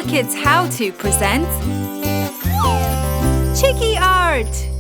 HooplaKidz How To presents Chicky Art!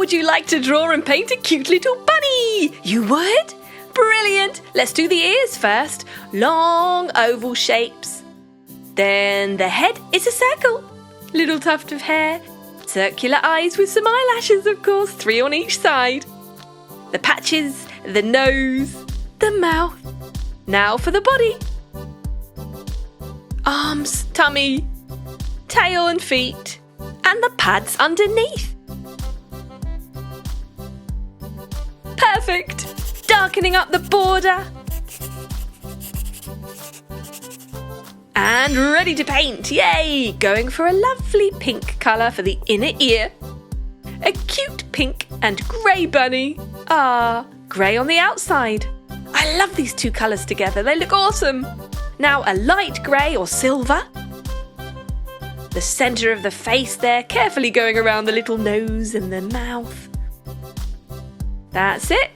would you like to draw and paint a cute little bunny? You would? Brilliant! Let's do the ears first. Long oval shapes. Then the head is a circle. Little tuft of hair. Circular eyes with some eyelashes, of course, 3 on each side. The patches, the nose, the mouth. Now for the body. Arms, tummy, tail and feet, and the pads underneath. Perfect! Darkening up the border. And ready to paint, yay! Going for a lovely pink colour for the inner ear. A cute pink and grey bunny. Ah, grey on the outside. I love these 2 colours together, they look awesome. Now a light grey or silver. The centre of the face there, carefully going around the little nose and the mouth. That's it.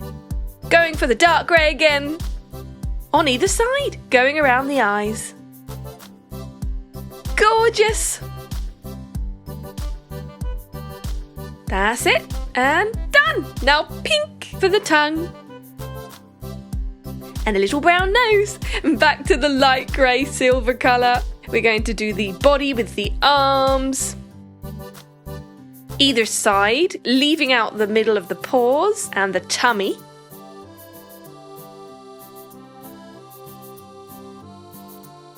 Going for the dark grey again. On either side, going around the eyes. Gorgeous! That's it, and done! Now pink for the tongue. And a little brown nose. Back to the light grey silver colour. We're going to do the body with the arms. Either side, leaving out the middle of the paws and the tummy.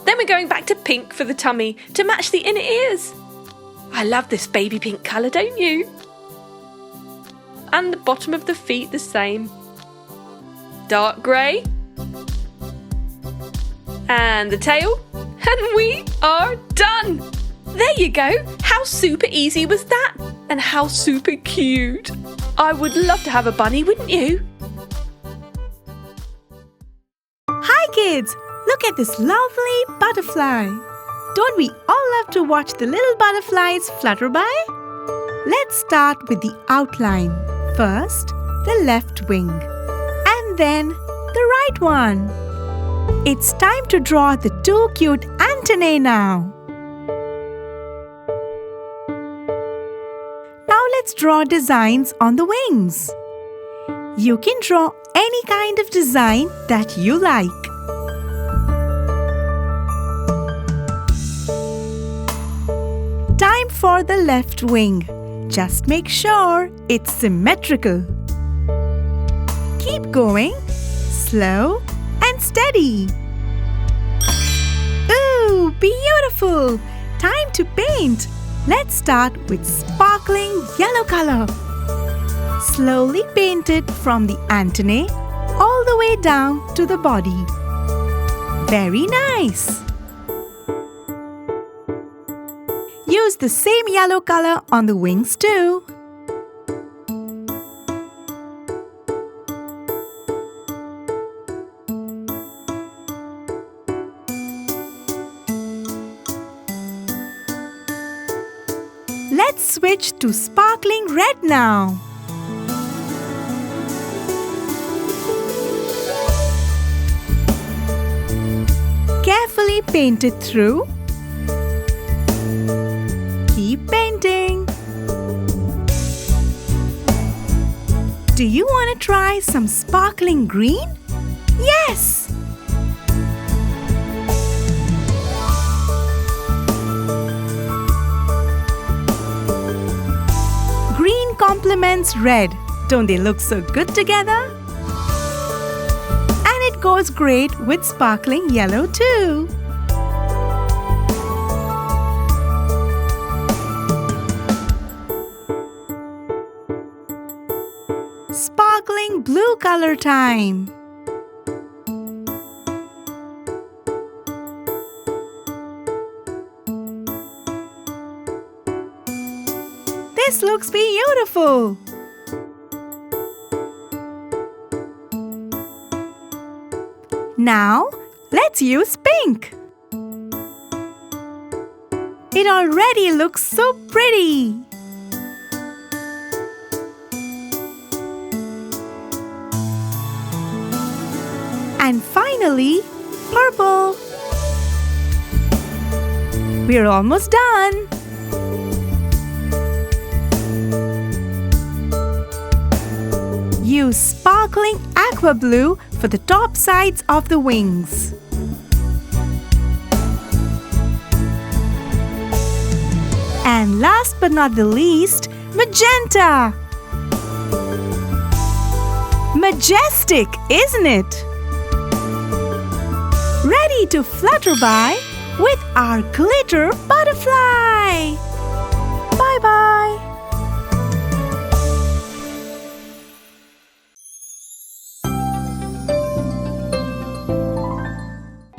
Then we're going back to pink for the tummy to match the inner ears. I love this baby pink colour, don't you? And the bottom of the feet the same. Dark grey. And the tail. And we are done! There you go! How super easy was that? And how super cute! I would love to have a bunny, wouldn't you? Hi kids! Look at this lovely butterfly! Don't we all love to watch the little butterflies flutter by? Let's start with the outline. First, the left wing. And then, the right one. It's time to draw the 2 cute antennae now. Now let's draw designs on the wings. You can draw any kind of design that you like. Time for the left wing. Just make sure it's symmetrical. Keep going, slow and steady. Ooh, beautiful! Time to paint. Let's start with sparkling yellow color. Slowly paint it from the antennae all the way down to the body. Very nice! Use the same yellow color on the wings too. Let's switch to sparkling red now. Carefully paint it through. Keep painting. Do you want to try some sparkling green? Yes! Green complements red. Don't they look so good together? And it goes great with sparkling yellow too. Sparkling blue color time. This looks beautiful. Now, let's use pink. It already looks so pretty. And finally, purple. We're almost done. use sparkling aqua blue for the top sides of the wings. And last but not the least, magenta. Majestic, isn't it? Ready to flutter by with our glitter butterfly!